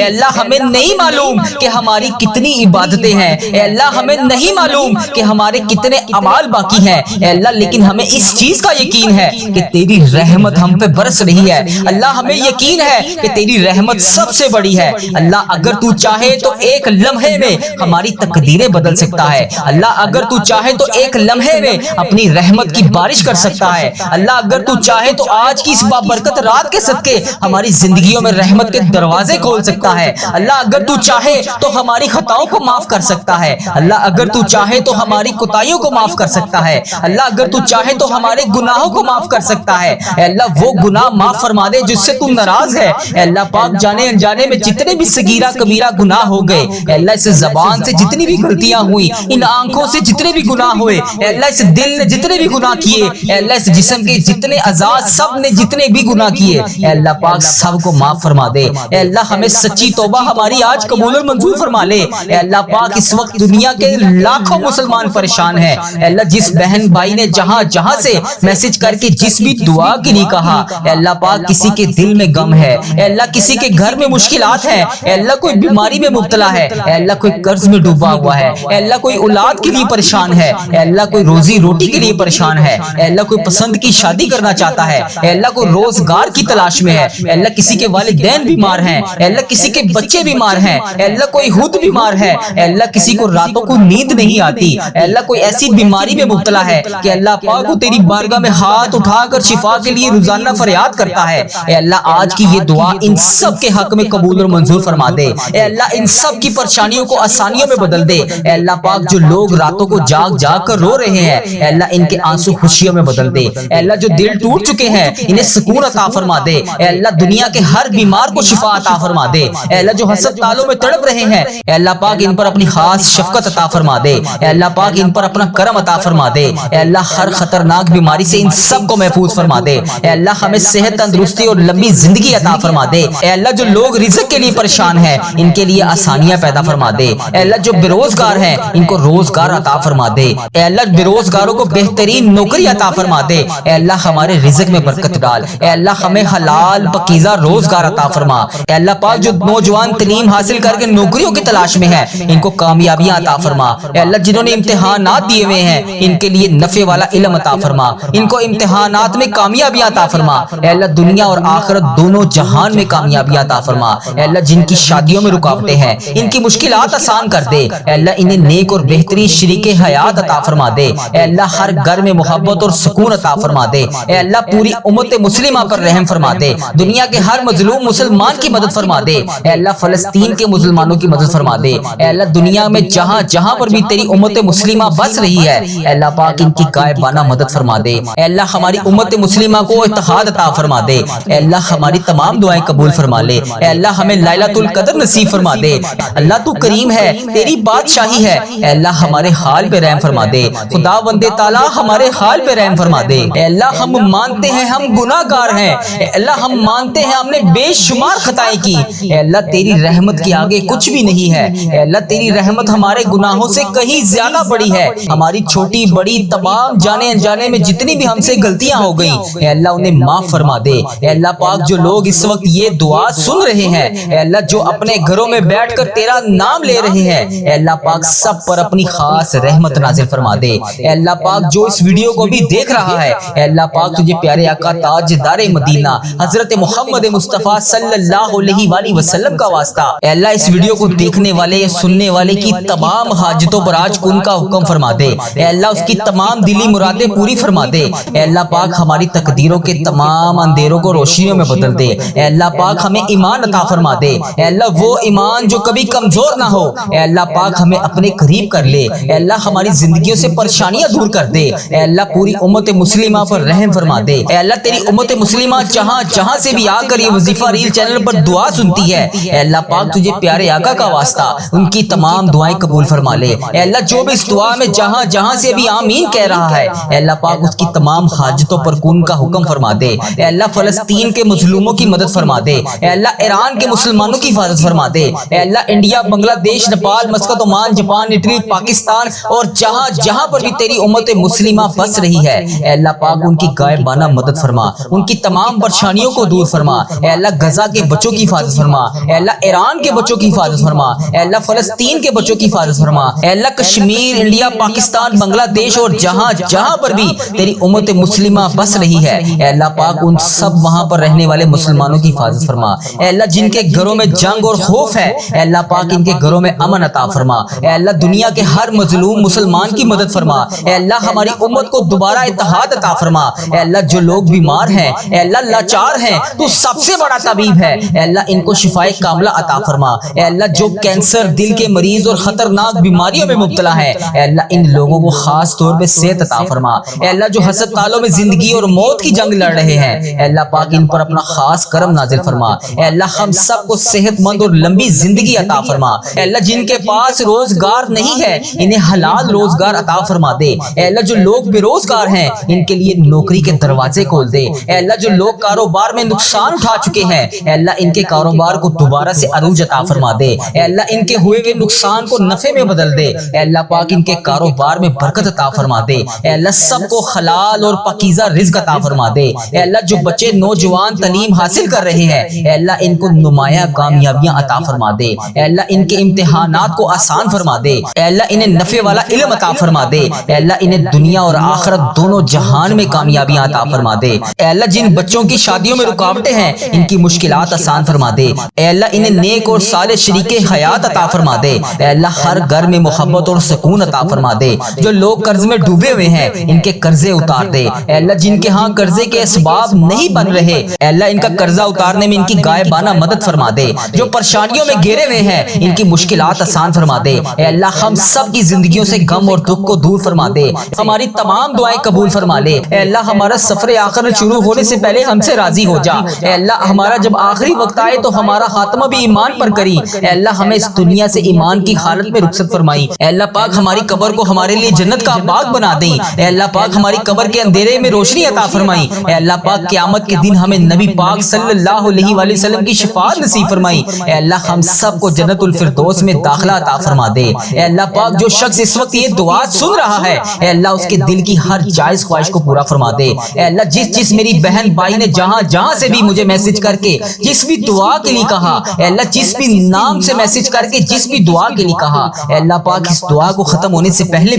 اے اللہ ہمیں نہیں معلوم کہ ہماری کتنی عبادتیں ہیں، اے اللہ ہمیں نہیں معلوم کہ ہمارے کتنے اعمال باقی ہیں، اے اللہ لیکن ہمیں اس چیز کا یقین ہے کہ تیری رحمت ہم پہ برس رہی ہے۔ اللہ ہمیں یقین ہے کہ تیری رحمت سب سے بڑی ہے۔ اللہ اگر تو چاہے تو ایک لمحے میں ہماری تقدیریں بدل سکتا ہے۔ اللہ اگر تو چاہے تو ایک لمحے میں اپنی رحمت کی بارش کر سکتا ہے۔ اللہ اگر تو چاہے تو آج کی اس بابرکت رات کے صدقے ہماری زندگیوں میں رحمت کے دروازے کھول سکتا ہے۔ اللہ اگر تو چاہے تو ہماری خطاؤں کو معاف کر سکتا ہے۔ اللہ اگر تو چاہے تو ہماری کوتاہیوں کو معاف کر سکتا ہے۔ اللہ اگر تو چاہے تو ہمارے گناہوں کو معاف کر سکتا ہے۔ اے اللہ وہ گناہ معاف فرما دے جس سے تو ناراض ہے۔ اے اللہ پاک جانے انجانے میں جتنے بھی صغیرہ کبیرہ گناہ ہو گئے، اے اللہ اس زبان سے جتنی بھی غلطیاں ہوئی، ان آنکھوں سے جتنے بھی گناہ ہوئے، اے اللہ اس دل نے جتنے بھی گناہ کیے، اے اللہ اس جسم کے جتنے اعضاء سب نے جتنے بھی گناہ کیے، اے اللہ پاک سب کو معاف فرما دے۔ اے اللہ ہمیں سچی توبہ ہماری آج قبول اور منظور فرما لے۔ اے اللہ پاک اس وقت دنیا کے لاکھوں مسلمان پریشان ہیں، اے اللہ جس بہن بھائی نے جہاں جہاں سے میسج کر کے جس بھی دعا کے لیے کہا، اے اللہ پاک کسی کے دل میں غم ہے، اے اللہ کسی کے گھر میں مشکلات ہیں، اے اللہ کوئی بیماری میں مبتلا ہے، اے اللہ کوئی قرض میں ڈوبا ہوا ہے، اے اللہ کوئی اولاد کے لیے پریشان ہے، اے اللہ کوئی روزی روٹی کے لیے پریشان ہے، اے اللہ کوئی پسند کی شادی کرنا چاہتا ہے، اے اللہ کوئی روزگار کی تلاش میں ہے، اے اللہ کسی کے والدین بیمار ہیں، اے اللہ کسی کے بچے بیمار ہیں، اے اللہ کوئی خود بیمار ہے، اے اللہ کسی کو راتوں کو نیند نہیں آتی، اے اللہ کوئی ایسی بیماری میں مبتلا ہے کہ اللہ پاک وہ تیری بارگاہ میں ہاتھ اٹھا کر شفا کے لیے روزانہ فریاد کرتا ہے۔ اے اللہ آج کی یہ دعا ان سب کے حق میں قبول اور منظور فرما دے۔ اے اللہ ان سب کی پریشانیوں کو آسانیوں میں بدل دے۔ اے اللہ پاک جو لوگ راتوں کو جاگ جاگ کر رو رہے ہیں، اے اللہ ان کے آنسو خوشیوں میں بدل دے۔ اے اللہ جو دل ٹوٹ چکے ہیں انہیں سکون عطا فرما دے۔ اے اللہ دنیا کے ہر بیمار کو شفا عطا فرما دے۔ اے اللہ جو ہسپتالوں میں تڑپ رہے ہیں، اے اللہ پاک ان پر اپنی خاص شفقت عطا فرما دے۔ اے اللہ پاک ان پر اپنا کرم عطا فرما دے۔ اے اللہ ہر خطرناک بیماری سے ان سب کو محفوظ فرما دے۔ اے اللہ ہمیں صحت، تندرستی اور لمبی زندگی عطا فرما دے۔ اے اللہ جو لوگ رزق کے لیے پریشان ہیں ان کے لیے آسانیاں پیدا فرما دے۔ اے اللہ جو بے روزگار ہیں ان کو روزگار عطا فرما دے۔ اے اللہ بے روزگاروں کو بہترین نوکری عطا فرما دے۔ اے اللہ ہمارے رزق میں برکت ڈال۔ اے اللہ ہمیں حلال پاکیزہ روزگار عطا فرما۔ اے اللہ پاک جو نوجوان تعلیم حاصل کر کے نوکریوں کی تلاش میں ہیں ان کو کامیابیاں عطا فرما۔ اے اللہ جنہوں نے امتحانات دیے ہوئے ہیں ان کے لیے نفع والا علم عطا فرما، ان کو امتحانات میں کامیابیاں عطا فرما۔ اے اللہ دنیا اور آخرت دونوں جہان میں کامیابیاں عطا فرما۔ اے اللہ جن کی شادیوں میں رکاوٹیں ہیں ان کی مشکلات آسان کر دے۔ اے اللہ انہیں نیک اور بہترین شریک حیات عطا فرما دے۔ اے اللہ ہر گھر میں محبت اور سکون عطا فرما دے۔ اے اللہ پوری امت مسلمہ پر رحم فرما دے۔ دنیا کے ہر مظلوم مسلمان کی مدد فرما دے۔ اے اللہ فلسطین کے مسلمانوں کی مدد فرما دے۔ اے اللہ دنیا میں جہاں جہاں پر بھی تیری امت مسلمہ بس رہی ہے، اے اللہ پاک ان کی غائبانہ مدد فرما دے۔ اے اللہ ہماری امت مسلمہ کو اتحاد عطا فرما دے۔ اے اللہ ہماری تمام دعائیں قبول فرما لے۔ اے اللہ ہمیں لیلۃ القدر نصیب فرما دے۔ اللہ تو کریم ہے، تیری بادشاہی ہے، اے اللہ ہمارے حال پہ رحم فرما دے۔ خدا وند تعالی ہمارے حال پہ رحم فرما دے۔ اے اللہ ہم مانتے ہیں ہم گناہ گار ہیں، اے اللہ ہم مانتے ہیں ہم نے بے شمار خطائیں کی، اے اللہ تیری رحمت کے آگے کچھ بھی نہیں ہے۔ اے اللہ تیری رحمت ہمارے گناہوں سے کہیں زیادہ بڑی ہے۔ ہماری چھوٹی بڑی تمام جانے انجانے میں جتنی بھی ہم سے غلطیاں ہو گئیں، اے اللہ انہیں معاف فرما دے۔ اے اللہ پاک جو لوگ اس وقت یہ دعا سن رہے ہیں، اے اللہ جو اپنے گھروں میں بیٹھ کر تیرا نام لے رہے ہیں، اے اللہ پاک سب پر اپنی خاص رحمت نازل فرما دے۔ اے اللہ پاک جو اس ویڈیو کو بھی دیکھ رہا ہے، اے اللہ پاک تجھے پیارے آقا تاجدار مدینہ حضرت محمد مصطفیٰ صلی اللہ علیہ وآلہ وسلم کا واسطہ، اے اللہ اس ویڈیو کو دیکھنے والے یا سننے والے کی تمام حاجتوں پر آج کن کا حکم فرما دے۔ اے اللہ اس کی تمام دلی مرادیں پوری فرما دے۔ اے اللہ پاک ہماری تقدیروں کے تمام اندھیروں کو روشنیوں میں بدل دے۔ اے اللہ پاک ہمیں ایمان عطا فرما دے۔ اے اللہ وہ ایمان جو کبھی کمزور نہ ہو، اے اللہ پاک ہمیں اپنے قریب کر لے۔ اے اللہ ہماری زندگیوں سے پریشانیاں دور کر دے۔ اے اللہ پوری امت مسلمہ پر رحم فرما دے۔ اے اللہ تیری امت مسلمہ جہاں جہاں سے بھی آ کر یہ وظیفہ ریل چینل پر دعا سنتی ہے، اے اللہ پاک تجھے پیارے آقا کا واسطہ ان کی تمام دعائیں قبول فرما لے۔ اے اللہ جو بھی اس دعا میں جہاں جہاں سے بھی آمین کہہ رہا ہے، اے اللہ پاک اس کی تمام حاجتوں پر کن کا حکم فرما دے۔ اے اللہ فلسطین کے مظلوموں کی مدد فرما دے۔ اے اللہ ایران کے مسلمانوں کی حفاظت فرما دے۔ اے اللہ انڈیا، بنگلہ دیش، Nepal, Muscat, Oman, Japan, Italy, Pakistan اور جہاں جہاں پر بھی تیری امت مسلمہ بس رہی ہے، اے اللہ پاک ان کی غائبانہ مدد فرما، ان کی تمام پریشانیوں کو دور فرما۔ اے اللہ غزہ کے بچوں کی حفاظت فرما۔ اے اللہ ایران کے بچوں کی حفاظت فرما، اے اللہ فلسطین کے بچوں کی حفاظت فرما، اے اللہ کشمیر، انڈیا، پاکستان، بنگلہ دیش اور جہاں جہاں پر بھی تیری امت مسلمہ بس رہی ہے، اے اللہ پاک ان سب وہاں پر رہنے والے مسلمانوں کی حفاظت فرما، اے اللہ جن کے گھروں میں جنگ اور خوف ہے، اے اللہ پاک ان کے گھروں میں امن عطا فرما، اے اللہ دنیا کے ہر مظلوم مسلمان کی مدد فرما، اے اللہ ہماری امت کو دوبارہ اتحاد عطا فرما، اے اللہ جو لوگ بیمار ہیں، اے اللہ لاچار ہیں، تو سب سے بڑا طبیب ہے، اے اللہ ان کو شفائے کاملہ عطا فرما، اے اللہ جو کینسر، دل کے مریض اور خطرناک بیماریوں میں مبتلا ہے، اے اللہ ان لوگوں کو خاص طور پہ صحت عطا فرما، اے اللہ جو ہسپتالوں میں زندگی اور موت کی جنگ لڑ رہے ہیں، اے اللہ پاک ان پر اپنا خاص کرم نازل فرما، اے اللہ ہم سب کو صحت مند اور لمبی زندگی عطا فرما، اے اللہ جن کے پاس روزگار نہیں ہے انہیں حلال روزگار عطا فرما دے، اے اللہ جو لوگ بے روزگار ہیں ان کے لیے نوکری کے دروازے کھول دے، اے اللہ جو لوگ کاروبار میں نقصان اٹھا چکے ہیں، اے اللہ ان کے کاروبار کو دوبارہ سے عروج عطا فرما دے، اے اللہ ان کے ہوئے ہوئے نقصان کو نفع میں بدل دے، اے اللہ پاک ان کے کاروبار میں برکت عطا فرما دے، اے اللہ سب کو حلال اور پاکیزہ رزق عطا فرما دے، اے اللہ جو بچے نوجوان تعلیم حاصل کر رہے ہیں، اے اللہ ان کو نمایاں کامیابیاں عطا فرما دے، اے اللہ ان کے امتحانات کو آسان فرما دے، اے اللہ انہیں نفع والا علم عطا فرما دے، اے اللہ انہیں دنیا اور آخرت دونوں جہان میں کامیابیاں عطا فرما دے، اے اللہ جن بچوں کی شادیوں میں رکاوٹیں ہیں ان کی مشکلات آسان فرما دے، اے اللہ انہیں نیک اور صالح شریک حیات عطا فرما دے، اے اللہ ہر گھر میں محبت اور سکون عطا فرما دے، جو لوگ قرض میں ڈوبے ہوئے ہیں ان کے قرضے اتار دے، اے اللہ جن کے ہاں قرضے کے اسباب نہیں بن رہے، اے اللہ ان کا قرضہ اتارنے میں ان کی غائبانہ مدد فرما دے، جو پریشانیوں میں گھرے ہوئے ہیں ان کی مشکلات آسان فرما دے، اے اللہ ہم سب کی زندگیوں سے غم اور دکھ کو دور فرما دے، ہماری تمام دعائیں قبول فرما لے، اے اللہ ہمارا سفر آخرت شروع ہونے سے پہلے ہم سے راضی ہو جا، اے اللہ ہمارا جب آخری وقت آئے تو ہمارا خاتمہ بھی ایمان پر کری، اے اللہ ہمیں اس دنیا سے ایمان کی حالت میں رخصت فرمائی، اے اللہ پاک ہماری قبر کو ہمارے لیے جنت کا باغ بنا دیں، اے اللہ پاک ہماری قبر کے اندھیرے میں روشنی عطا فرمائی، اے اللہ پاک قیامت کے دن ہمیں نبی پاک صلی اللہ علیہ وآلہ وسلم کی شفاعت نصیب فرمائی، اے اللہ ہم سب کو جنت الفردوس میں داخلہ عطا فرما دے، اے اللہ پاک جو شخص اس وقت یہ دعا سن رہا ہے اے اللہ اس کے دل کی ہر جائز خواہش کو پورا فرما دے، اے اللہ جس میری بہن بھائی نے جہاں جہاں سے بھی مجھے میسج کر کے جس بھی دعا کے لیے کہا، اے اللہ جس بھی نام سے میسج کر کے جس بھی دعا کے لیے کہا، اے اللہ پاک اس دعا کو ختم ہونے سے پہلے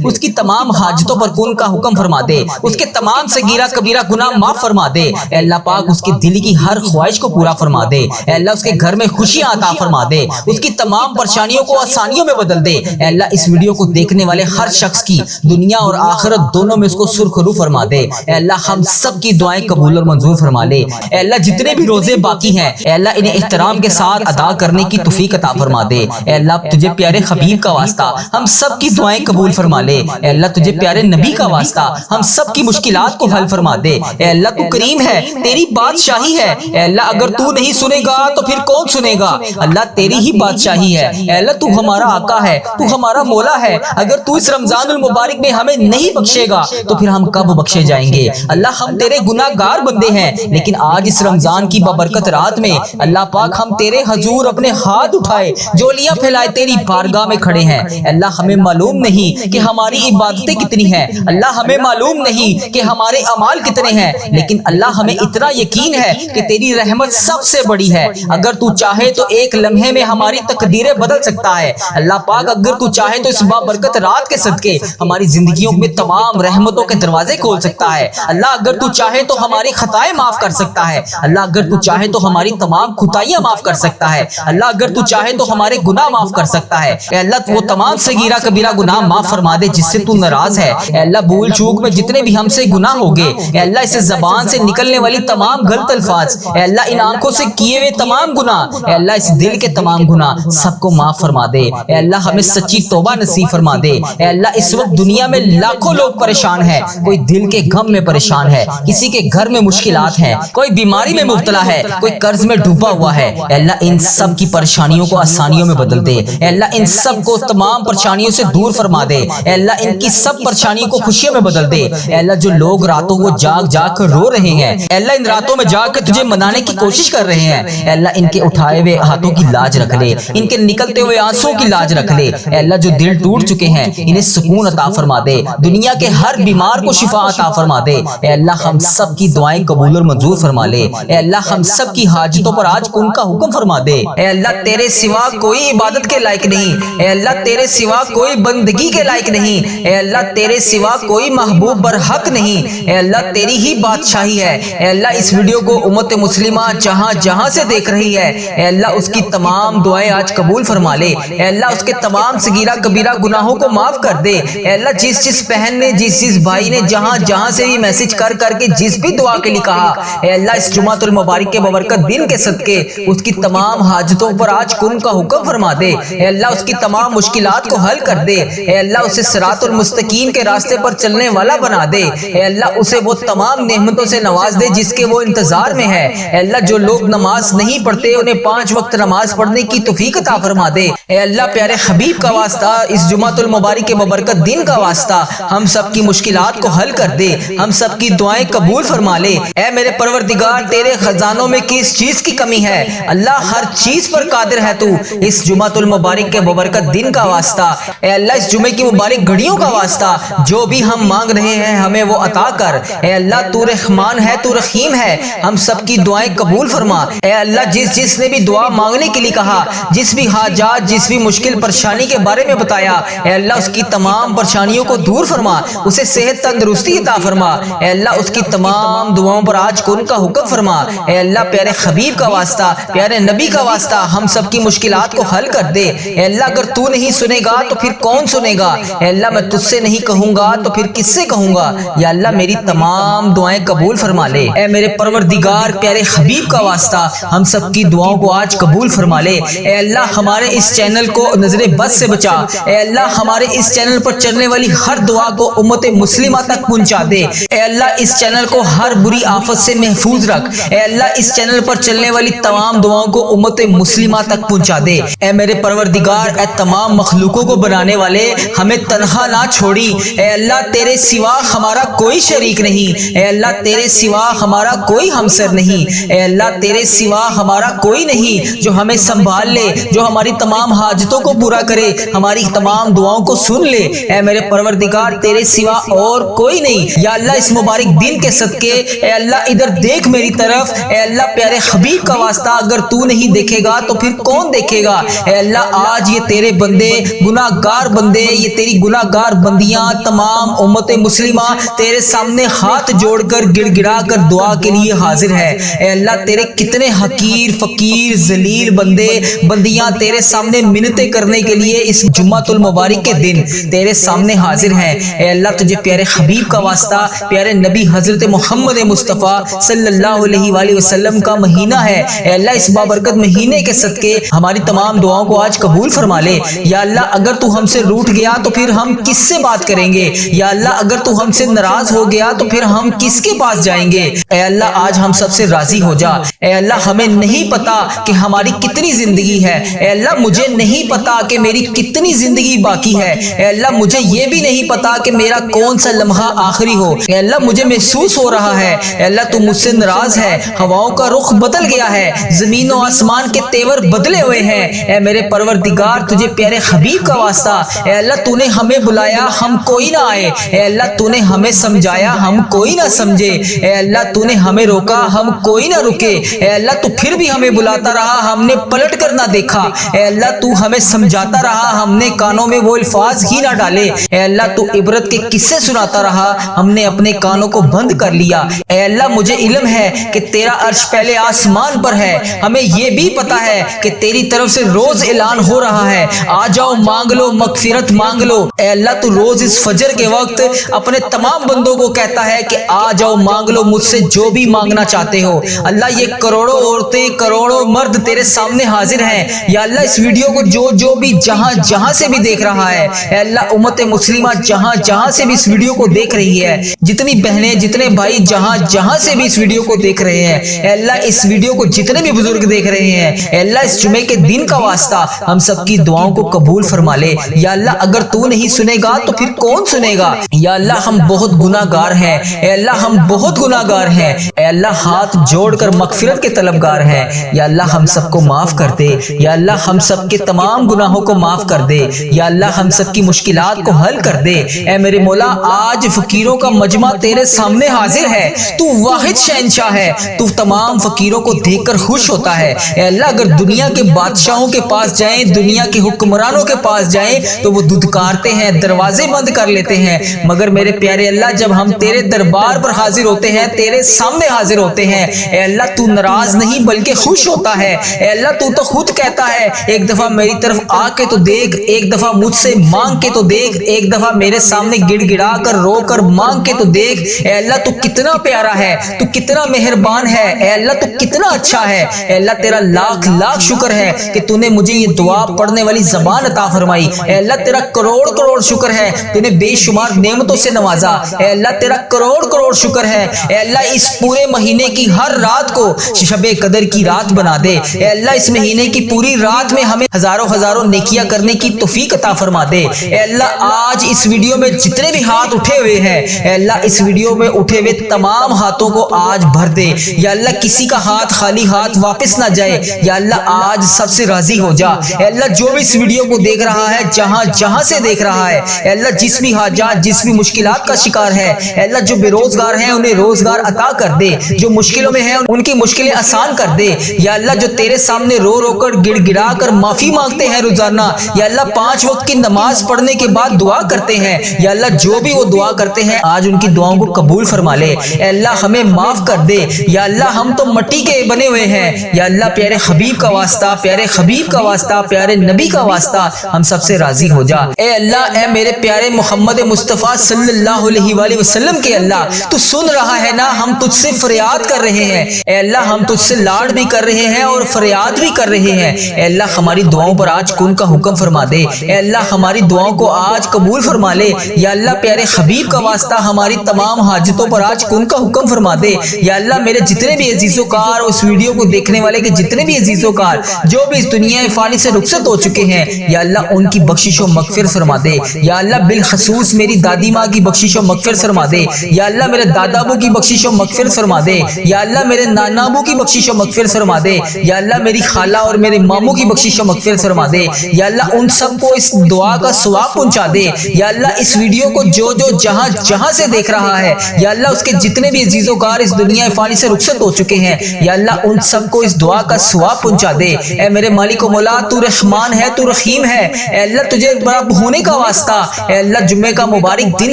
اس کی تمام حاجتوں پر کون کا حکم فرما دے، اس کے تمام صغیرہ کبیرہ گناہ معاف فرما دے، اے اللہ پاک اس کے دل کی ہر خواہش کو پورا فرما دے، اے اللہ اس کے گھر میں خوشیاں عطا فرما دے، اس کی تمام پریشانیوں کو آسانیوں میں بدل دے، اے اللہ اس ویڈیو کو دیکھنے والے ہر شخص کی دنیا اور آخرت دونوں میں اس کو سرخرو فرما دے، اے اللہ ہم سب کی دعائیں قبول اور منظور فرما لے، اے اللہ جتنے بھی روزے باقی ہیں اے اللہ انہیں احترام کے ساتھ ادا کرنے کی توفیق عطا فرما دے، اے اللہ تجھے پیارے حبیب کا واسطہ ہم سب کی دعائیں قبول فرما لے، اے اللہ تجھے پیارے نبی کا واسطہ ہم سب کی مشکلات کو حل فرما دے، اے اللہ تو کریم ہے، تیری بادشاہی ہے، اے اللہ اگر تو نہیں سنے گا تو پھر کون سنے گا، اللہ تیری ہی بادشاہی ہے، اے اللہ تو ہمارا آقا ہے، تو ہمارا مولا ہے، اگر تو اس رمضان المبارک میں ہمیں نہیں بخشے گا تو پھر ہم کب بخشے جائیں گے، اللہ ہم تیرے گناہ گار بندے ہیں، لیکن آج اس رمضان کی بابرکت رات میں اللہ پاک ہم تیرے حضور اپنے ہاتھ اٹھائے جولیاں پھیلائے تیری بارگاہ میں کھڑے ہیں، اللہ ہمیں معلوم نہیں کہ ہماری عبادتیں کتنی ہیں، اللہ ہمیں معلوم نہیں کہ ہمارے اعمال کتنے ہیں، لیکن اللہ ہمیں اتنا یقین ہے کہ تیری رحمت سب سے بڑی ہے، اگر تو چاہے تو ایک لمحے میں ہماری تقدیریں بدل سکتا ہے، اللہ پاک اگر تو چاہے تو اس بابرکت رات کے صدقے ہماری زندگیوں میں تمام رحمتوں کے دروازے کھول سکتا ہے، اللہ اگر تو چاہے تو ہماری خطائیں معاف کر سکتا ہے، اللہ اگر تو چاہے تو ہماری تمام خطائیاں معاف کر سکتا ہے، اللہ اگر تو چاہے تو ہمارے گناہ معاف کر سکتا ہے، اے اللہ وہ تمام صغیرہ کبیرہ گناہ معاف فرما دے جس سے تو ناراض ہے، اے اللہ بھول چوک میں جتنے بھی ہم سے گناہ ہوگے اے اللہ اس زبان سے نکلنے والی تمام غلط الفاظ، اے اللہ ان آنکھوں سے کیے ہوئے تمام گناہ، اے اللہ اس دل کے تمام گناہ سب کو معاف فرما دے، اے اللہ ہمیں سچی توبہ نصیب فرما دے، اے اللہ اس وقت دنیا میں لاکھوں لوگ پریشان ہیں، کوئی دل کے غم میں پریشان ہے، کسی کے گھر میں مشکلات ہیں، کوئی بیماری میں مبتلا ہے، کوئی قرض میں ڈوبا ہوا ہے، اے اللہ ان سب کی پریشانیوں کو آسانیوں میں بدل دے، اے اللہ ان سب کو تمام پریشانیوں سے دور فرما دے، اے اللہ ان کی سب پریشانیوں کو خوشیوں میں بدل دے، اے اللہ جو لوگ راتوں کو جاگ جاگ کر رو رہے ہیں اے اللہ ان راتوں میں جاگ کر تجھے منانے کی کوشش کر رہے ہیں، اے اللہ ان کے اٹھائے ہوئے ہاتھوں کی لاج رکھ لے، ان کے نکلتے ہوئے آنسوں کی لاج رکھ لے، اے اللہ جو دل ٹوٹ چکے ہیں انہیں سکون عطا فرما دے، دنیا کے ہر بیمار کو شفا عطا فرما دے، اے اللہ ہم سب کی دعائیں قبول اور منظور فرما لے، اے اللہ ہم سب کی حاجتوں پر آج آج کن کا حکم فرما دے۔ اے اللہ تیرے سوا کوئی عبادت کے لائق نہیں، اے اللہ تیرے سوا کوئی بندگی کے لائق نہیں، اے اللہ تیرے سوا کوئی محبوب برحق نہیں، اے اللہ تیری ہی بادشاہی ہے۔ اے اللہ اس ویڈیو کو امت مسلمہ جہاں جہاں سے دیکھ رہی ہے، اے اللہ اس کی تمام دعائیں آج قبول فرما لے۔ اے اللہ اس کے تمام صغیرہ کبیرہ گناہوں کو معاف کر دے۔ اے اللہ جس بہن نے جس بھائی نے جہاں جہاں سے بھی میسج کر کے جس بھی دعا کے لیے کہا، اے اللہ اس جمعۃ المبارک کے ببرکت دن کے صدقے اس کی تمام حاجتوں پر آج کن کا حکم فرما دے۔ اے اللہ اس کی تمام مشکلات کو حل کر دے۔ اے اللہ اسے صراط المستقیم کے راستے پر چلنے والا بنا دے۔ اے اللہ اسے وہ تمام نعمتوں سے نواز دے جس کے وہ انتظار میں ہے۔ اے اللہ جو لوگ نماز نہیں پڑھتے انہیں 5 وقت نماز پڑھنے کی توفیق عطا فرما دے۔ اے اللہ پیارے حبیب کا واسطہ، اس جمعۃ المبارک کے ببرکت دن کا واسطہ ہم سب کی مشکلات کو حل کر دے، ہم سب کی دعائیں قبول فرما لے۔ اے میرے پروردگار تیرے خزانوں میں کس چیز کی کمی ہے؟ اللہ ہر چیز پر قادر ہے تو۔ اس جمعۃ المبارک کے ببرکت دن کا واسطہ، اے اللہ اس جمعے کی مبارک گھڑیوں کا واسطہ جو بھی ہم مانگ رہے ہیں ہمیں وہ عطا کر۔ اے اللہ تو رحمان ہے، تو رحیم ہے، ہم سب کی دعائیں قبول فرما۔ اے اللہ جس نے بھی دعا مانگنے کے لیے کہا، جس بھی حاجات جس بھی مشکل پریشانی کے بارے میں بتایا، اے اللہ اس کی تمام پریشانیوں کو دور فرما، اسے صحت تندرستی عطا فرما۔ اے اللہ اس کی تمام دعاؤں پر آج کن کا حکم فرما۔ اے اللہ پیارے حبیب کا واسطہ، پیارے نبی کا واسطہ ہم سب کی مشکلات کو حل کر دے۔ اے اللہ اگر تو نہیں سنے گا تو پھر کون سنے گا؟ اے اللہ میں تجھ سے نہیں کہوں گا تو پھر کس سے کہوں گا؟ یا اللہ میری تمام دعائیں قبول فرما لے۔ اے میرے پروردگار پیارے حبیب کا واسطہ ہم سب کی دعاؤں کو آج قبول فرما لے۔ اے اللہ ہمارے اس چینل کو نظر بد سے بچا۔ اے اللہ ہمارے اس چینل پر چلنے والی ہر دعا کو امت مسلمہ تک پہنچا دے۔ اے اللہ اس چینل کو ہر بری آفت سے محفوظ رکھ۔ اے اللہ اس چینل پر چلنے والی تمام دعاؤں کو امت مسلمہ تک پہنچا دے۔ اے میرے پروردگار اے تمام مخلوقوں کو بنانے والے ہمیں تنہا نہ چھوڑی۔ اے اللہ تیرے سوا ہمارا کوئی شریک نہیں، اے اللہ تیرے سوا ہمارا کوئی ہمسر نہیں، اے اللہ تیرے سوا ہمارا کوئی نہیں جو ہمیں سنبھال لے، جو ہماری تمام حاجتوں کو پورا کرے، ہماری تمام دعاؤں کو سن لے۔ اے میرے پروردگار تیرے سوا اور کوئی نہیں۔ یا اللہ اس مبارک دن کے صدقے اے اللہ ادھر دیکھ میری طرف، اے اللہ پیارے حبیب کا واسطہ اگر تو نہیں دیکھے گا تو پھر کون دیکھے گا؟ اے اللہ آج یہ تیرے بندے گناہ گار بندے، یہ تیری گناہ گار بندیاں تمام امت مسلمہ تیرے سامنے ہاتھ جوڑ کر گڑ گڑا کر دعا کے لیے حاضر ہے۔ اے اللہ تیرے کتنے حقیر فقیر ذلیل بندے بندیاں تیرے سامنے منتیں کرنے کے لیے اس جمعۃ المبارک کے دن تیرے سامنے حاضر ہیں۔ اے اللہ تجھے پیارے حبیب کا واسطہ، پیارے نبی حضرت محمد مصطفیٰ صلی اللہ علیہ وآلہ وسلم کا مہینہ ہے۔ اے اللہ اس بابرکت مہینے کے صدقے ہماری تمام دعاؤں کو آج قبول فرما لے۔ یا اللہ اگر تو ہم سے روٹھ گیا تو پھر ہم کس سے بات کریں گے؟ یا اللہ اگر تو ہم سے ناراض ہو گیا تو پھر ہم کس کے پاس جائیں گے؟ اے اللہ آج ہم سب سے راضی ہو جا۔ اے اللہ ہمیں نہیں پتا کہ ہماری کتنی زندگی ہے، اے اللہ مجھے نہیں پتا کہ میری کتنی زندگی باقی ہے، اے اللہ مجھے یہ بھی نہیں پتا کہ میرا کون سا لمحہ آخری ہو۔ اے اللہ مجھے محسوس ہو رہا ہے اے اللہ تو مجھ سے ناراض ہے، ہواؤں کا رخ بدل گیا ہے، زمین و آسمان کے تیور بدلے ہوئے ہیں۔ اے میرے پروردگار تجھے پیارے حبیب کا واسطہ، اے اللہ تو نے ہمیں بلایا ہم کوئی نہ آئے، اے اللہ تو نے ہمیں سمجھایا ہم کوئی نہ سمجھے، اے اللہ تو نے ہمیں روکا ہم کوئی نہ رکے، اے اللہ تو پھر بھی ہمیں بلاتا رہا ہم نے پلٹ کر نہ دیکھا، اے اللہ تو ہمیں سمجھاتا رہا ہم نے کانوں میں وہ الفاظ ہی نہ ڈالے، اے اللہ تو عبرت کے قصے سناتا رہا ہم نے اپنے کانوں کو بند کر لیا۔ اے اللہ مجھے علم ہے کہ تیرا عرش پہلے آسمان پر ہے، ہمیں یہ بھی پتا ہے کہ تیری طرف سے روز اعلان ہو رہا ہے آ جاؤ مانگ لو مغفرت مانگ لو۔ اے اللہ تو روز اس فجر کے وقت اپنے تمام بندوں کو کہتا ہے کہ آ جاؤ مانگ لو مجھ سے جو بھی مانگنا چاہتے ہو۔ اللہ یہ کروڑوں عورتیں کروڑوں مرد تیرے سامنے حاضر ہیں، یا اللہ اس ویڈیو کو جو بھی جہاں جہاں سے بھی دیکھ رہا ہے، اے اللہ امت مسلمہ جہاں جہاں سے بھی اس ویڈیو کو دیکھ رہی ہے، جتنی بہنیں جتنے بھائی جہاں جہاں سے بھی اس ویڈیو کو دیکھ رہے ہیں، اے اللہ اس ویڈیو کو جتنے بھی بزرگ دیکھ رہے ہیں، اے اللہ اس جمعے کے دن کا واسطہ ہم سب کی دعاؤں کو قبول فرما لے۔ یا اللہ اگر تو نہیں سنے گا تو پھر کون سنے گا؟ یا اللہ ہم بہت گناہ گار ہیں، اے اللہ ہم بہت گناہ گار ہیں، اے اللہ ہاتھ جوڑ کر مغفرت کے طلبگار ہیں، یا اللہ ہم سب کو معاف کر دے، یا اللہ ہم سب کے تمام گناہوں کو معاف کر دے، یا اللہ ہم سب کی مشکلات کو حل کر دے۔ اے میرے مولا آج فقیروں کا مجمع تیرے سامنے حاضر ہے، تو واحد شہنشاہ ہے، تو تمام فقیروں کو دیکھ کر خوش ہوتا ہے۔ اے اللہ اگر دنیا کے بادشاہوں کے پاس جائیں، دنیا کے حکمرانوں کے پاس جائیں تو وہ دھتکارتے ہیں، دروازے بند کر لیتے ہیں، مگر میرے پیارے اللہ جب ہم تیرے دربار پر حاضر ہوتے ہیں، تیرے سامنے حاضر ہوتے ہیں، اے اللہ تو ناراض نہیں بلکہ خوش ہوتا ہے۔ اے اللہ تو خود کہتا ہے ایک دفعہ میری طرف آ کے تو دیکھ، ایک دفعہ مجھ سے مانگ کے تو دیکھ، ایک دفعہ میرے سامنے گڑ گڑا کر رو کر مانگ کے تو دیکھ۔ اے اللہ تو کتنا پیارا ہے، تو کتنا مہربان ہے، اے اللہ تو کتنا اچھا ہے۔ اے اللہ تیرا لاکھ لاکھ شکر ہے کہ تو نے مجھے یہ دعا پڑھنے والی زبان عطا فرمائی۔ اے اللہ تیرا کروڑ کروڑ شکر ہے، تو نے بے شمار نعمتوں سے نوازا۔ اے اللہ تیرا کروڑ کروڑ شکر ہے۔ اے اللہ اس پورے مہینے کی ہر رات کو شب قدر کی رات بنا دے۔ اے اللہ اس مہینے کی پوری رات میں ہمیں ہزاروں ہزاروں نیکیاں کرنے کی توفیق عطا فرما دے۔ اے اللہ آج اس ویڈیو میں جتنے بھی ہاتھ اٹھے ہوئے ہیں، اے اللہ اس ویڈیو میں اٹھے ہوئے تمام ہاتھوں کو آج بھر دے۔ یا اللہ کسی کا ہاتھ خالی ہاتھ واپس نہ جائے۔ یا اللہ آج سب سے راضی ہو جا۔ اے اللہ جو بھی اس ویڈیو کو دیکھ رہا ہے، جہاں جہاں سے دیکھ رہا ہے، اے اللہ جس بھی حاجات جس بھی مشکلات کا شکار ہے، اے اللہ جو بے روزگار ہیں انہیں روزگار عطا کر دے، جو مشکلوں میں ہیں ان کی مشکلیں آسان کر دے۔ یا اللہ جو تیرے سامنے رو رو کر گڑ گڑا کر معافی مانگتے ہیں روزانہ، یا اللہ 5 وقت کی نماز پڑھنے کے بعد دعا کرتے ہیں، یا اللہ جو بھی وہ دعا کرتے ہیں آج ان کی دعاؤں کو قبول فرما لے۔ اے اللہ ہمیں معاف کر دے۔ یا اللہ ہم تو مٹی کے بنے ہوئے ہیں، یا اللہ پیارے حبیب کا واسطہ، پیارے حبیب کا واسطہ، پیارے نبی کا واسطہ ہم سب سے راضی ہو جا۔ اے اللہ اے میرے پیارے محمد مصطفیٰ صلی اللہ علیہ وآلہ وسلم کے اللہ تو سن رہا ہے نا، ہم تجھ سے فریاد کر رہے ہیں۔ اے اللہ ہم تجھ سے لاڈ بھی کر رہے ہیں اور فریاد بھی کر رہے ہیں۔ اے اللہ ہماری دعاؤں پر آج کن کا حکم فرما دے۔ اے اللہ ہماری دعاؤں کو آج قبول فرما لے۔ یا اللہ پیارے حبیب کا واسطہ ہماری تمام حاجتوں پر آج کن کا حکم فرما دے۔ یا اللہ میرے جتنے بھی عزیز و کار اس ویڈیو کو دیکھنے والے کے جتنے بھی عزیز و کار جو بھی اس دنیا فانی سے رخصت ہو چکے ہیں، یا اللہ ان کی بخشش و مغفرت فرما دے۔ یا اللہ بالخصوص میری دادی ماں کی بخشش و مغفرت فرما دے۔ یا اللہ میرے دادا ابو کی بخشش و مغفرت فرما دے۔ یا اللہ میرے نانا ابو کی بخشش و مغفرت فرما دے۔ یا اللہ میری خالہ اور میرے ماموں کی بخشش و مغفرت فرما دے۔ یا اللہ ان سب کو اس دعا کا ثواب پہنچا دے۔ یا اللہ اس ویڈیو کو جو جہاں جہاں سے دیکھ رہا ہے، یا اللہ اس کے جتنے بھی عزیز و کار اس دنیا فانی سے رخصت ہو چکے ہیں، یا اللہ ان سب کو اس دعا کا ثواب پہنچا دے۔ اے میرے مالک و مولا تو رحمان ہے، تو رحیم ہے۔ اے اللہ تجھے بڑا ہونے کا واسطہ، اے اللہ جمعے کا مبارک دن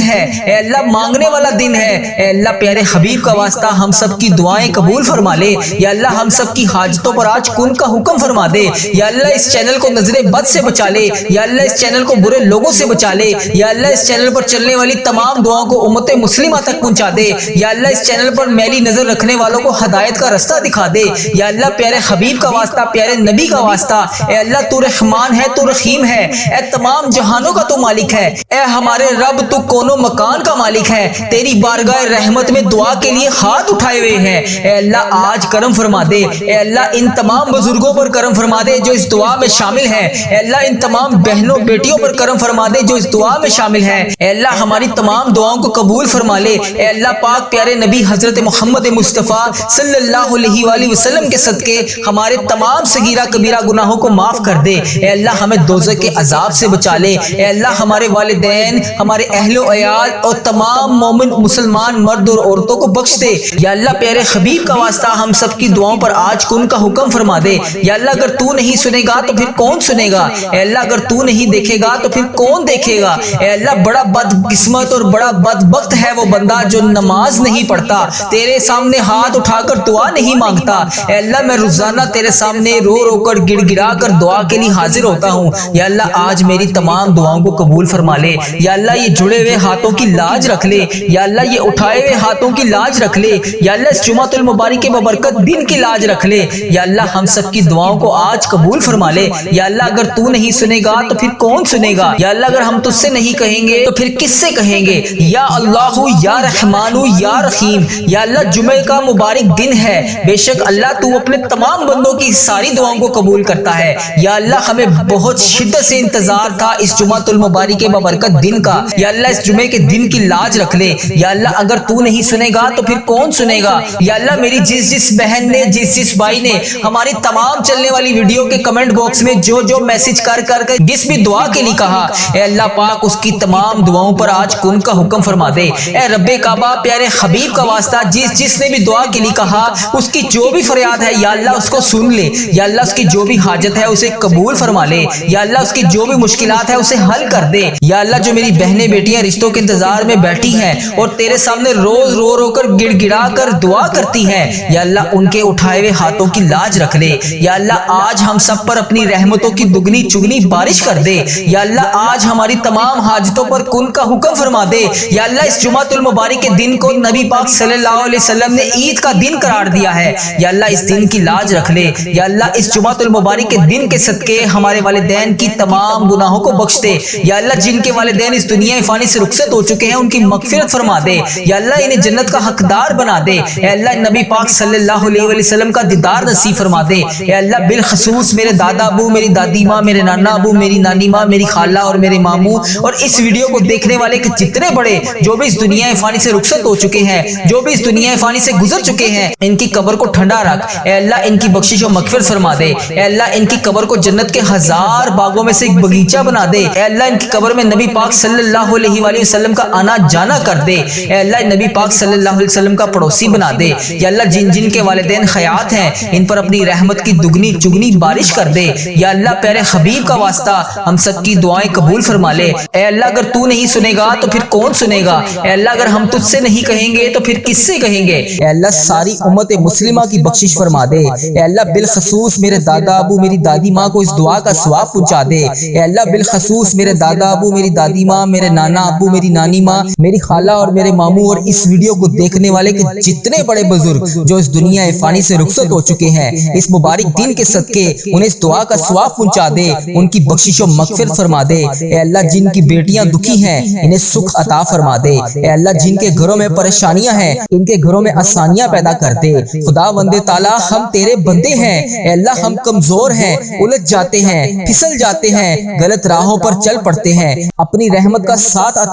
ہے، اے اللہ مانگنے والا دن ہے، اے اللہ پیارے حبیب کا واسطہ ہم سب کی دعائیں قبول فرما لے۔ یا اللہ ہم سب کی حاجتوں پر آج کن کا حکم فرما دے۔ یا اللہ اس چینل کو نظر بد سے بچا لے۔ یا اللہ اس چینل کو برے لوگوں سے بچا لے۔ یا اللہ اس چینل پر چلنے والی تمام دعاؤں کو امت مسلمہ تک پہنچا دے۔ یا اللہ اس چینل پر میلی نظر رکھنے والوں کو ہدایت کا رستہ دکھا دے۔ یا اللہ پیارے حبیب کا واسطہ، پیارے نبی کا واسطہ، اے اللہ تو رحمان ہے، تو رحیم ہے، اے تمام جہانوں کا تو مالک ہے، اے ہمارے رب تو کونوں مکان کا مالک ہے، تیری بارگاہ رحمت میں دعا کے لیے ہاتھ اٹھائے ہوئے ہیں۔ اے اللہ آج کرم فرما دے۔ اے اللہ ان تمام بزرگوں پر کرم فرما دے جو اس دعا میں شامل ہیں۔ اے اللہ ان تمام بہنوں بیٹیوں پر کرم فرما دے جو اس دعا میں شامل ہیں۔ اے اللہ ہماری تمام دعاؤں کو قبول فرما لے۔ اے اللہ پاک پیارے نبی حضرت محمد مصطفیٰ صلی اللہ علیہ وآلہ وسلم کے صدقے ہمارے تمام صغیرہ کبیرہ گناہوں کو معاف کر دے۔ اے اللہ ہمیں دوزخ کے عذاب سے بچا لے۔ اے اللہ ہمارے والدین، ہمارے اہل و عیال اور تمام مومن مسلمان مرد اور عورتوں کو بخش دے۔ یا اللہ پیارے حبیب کا واسطہ ہم سب کی دعاؤں پر آج کن کا حکم فرما دے۔ یا اللہ اگر تو نہیں سنے گا تو پھر کون سنے گا؟ اے اللہ اگر تو نہیں دیکھے گا تو پھر کون دیکھے گا؟ اے اللہ بڑا بد قسمت اور بڑا بدبخت ہے وہ بندہ جو نماز نہیں پڑھتا، تیرے سامنے ہاتھ اٹھا کر دعا نہیں مانگتا۔ اے اللہ میں روزانہ تیرے سامنے رو رو کر گڑ گڑا کر دعا کے لیے حاضر ہوتا ہوں۔ یا اللہ آج میری تمام دعاؤں کو قبول فرما لے۔ یا اللہ یہ جڑے ہوئے ہاتھوں کی لاج رکھ لے۔ یا اللہ یہ اٹھائے ہوئے ہاتھوں کی لاج رکھ لے۔ یا اللہ اس جمعۃ المبارک کے ببرکت دن کی لاج رکھ لے۔ یا اللہ ہم سب کی دعاؤں کو آج قبول فرما لے۔ یا اللہ اگر تو نہیں سنے گا تو پھر کون سنے گا؟ یا اللہ اگر ہم تجھ سے نہیں کہیں گے تو پھر کس سے کہیں گے؟ یا اللہ یا رحمان یا رحیم، یا اللہ جمعے کا مبارک دن ہے، بے شک اللہ تو اپنے تمام بندوں کی ساری دعاؤں کو قبول کرتا ہے۔ یا اللہ ہمیں بہت شدت سے انتظار تھا اس جمعۃ المبارک کے ببرکت دن کا۔ یا اللہ اس جمعے کے دن کی لاج رکھ لے۔ یا اللہ اگر تو نہیں سنے گا تو پھر کون سنے گا؟ یا اللہ میری جس بہن نے جس بھائی نے ہماری تمام چلنے والی ویڈیو کے کمنٹ باکس میں جو میسج کر کے جس بھی دعا کے لیے کہا، اے اللہ پاک اس کی تمام دعاؤں پر آج کن کا حکم فرما دے۔ اے رب کعبہ پیارے حبیب کا واسطہ جس نے بھی دعا کے لیے کہا اس کی جو بھی بھی فریاد ہے یا اللہ اس کو سن لے، یا اللہ اس کی جو بھی حاجت ہے اسے قبول فرما لے، یا اللہ اس کی جو بھی مشکلات ہے اسے حل کر دے، یا اللہ جو میری بہنیں بیٹیاں رشتوں کے انتظار میں بیٹھی ہیں اور تیرے سامنے روز رو رو کر گڑ گڑا کر دعا کرتی ہیں، یا اللہ ان کے اٹھائے ہوئے ہاتھوں کی لاج رکھ لے، یا اللہ آج ہم سب پر اپنی رحمتوں کی دگنی چگنی بارش کر دے، یا اللہ آج ہماری تمام حاجتوں پر کن کا حکم فرما دے، یا اللہ اس جمعۃ المبارک کے دن کو نبی پاک صلی اللہ علیہ وسلم نے عید کا دن قرار دیا ہے، یا اللہ اس دن کی لاج رکھ لے، یا اللہ اس جمعۃ المبارک کے دن کے صدقے ہمارے والدین کی تمام گناہوں کو بخش دے، یا اللہ جن کے والدین اس دنیا فانی سے رخصت ہو چکے ہیں ان کی مغفرت فرما دے، یا اللہ انہیں جنت کا حقدار بنا دے، اے اللہ نبی پاک صلی اللہ علیہ وسلم کا دیدار نصیب فرما دے، اے اللہ بالخصوص میرے دادا ابو، میری دادی ماں، میرے نانا ابو، میری نانی ماں، میری خالہ اور میرے ماموں اور اس ویڈیو کو دیکھنے والے کے جتنے بڑے جو بھی اس دنیا فانی سے رخصت ہو چکے ہیں، جو بھی اس دنیا فانی سے گزر چکے ہیں، ان کی قبر کو ٹھنڈا رکھ، اے اللہ ان کی بخشش و مغفرت فرما دے، اے اللہ ان کی قبر کو جنت کے ہزار باغوں میں سے ایک باغیچہ بنا دے، اے اللہ ان کی قبر میں نبی پاک صلی اللہ علیہ وآلہ وسلم کا آنا جانا کر دے، اے اللہ نبی پاک صلی اللہ علیہ وسلم کا پڑوسی بنا دے، یا اللہ جن جن کے والدین حیات ہیں ان پر اپنی رحمت کی دگنی چگنی بارش کر دے، یا اللہ پیارے حبیب کا واسطہ ہم سب کی دعائیں قبول فرما لے، اے اللہ اگر تو نہیں سنے گا تو پھر کون سنے گا، اے اللہ اگر ہم تجھ سے نہیں کہیں گے تو پھر کس سے کہیں گے، اے اللہ ساری امت مسلمہ کی بخشش فرما دے، اے اللہ بالخصوص میرے دادا ابو میری دادی ماں کو اس دعا کا ثواب پہنچا دے، اے اللہ بالخصوص میرے دادا ابو میری دادی ماں، میرے نانا ابو، میری نانی ماں، میری خالہ اور میرے ماموں اور اس ویڈیو کو دیکھنے والے کے جتنے بڑے بزرگ جو اس دنیا فانی سے رخصت ہو چکے ہیں، اس مبارک دن کے صدقے انہیں اس دعا کا ثواب پہنچا دے، ان کی بخشش و مغفرت فرما دے، اے اللہ جن کی بیٹیاں دکھی ہیں انہیں سکھ عطا فرما دے، اے اللہ جن کے گھروں میں پریشانیاں ہیں ان کے گھروں میں آسانیاں پیدا کر دے، خدا بندے تعالیٰ ہم تیرے بندے ہیں، اے اللہ ہم کمزور ہیں، الجھ جاتے ہیں، پھسل جاتے ہیں، غلط راہوں پر چل پڑتے ہیں، اپنی رحمت کا ساتھ عطا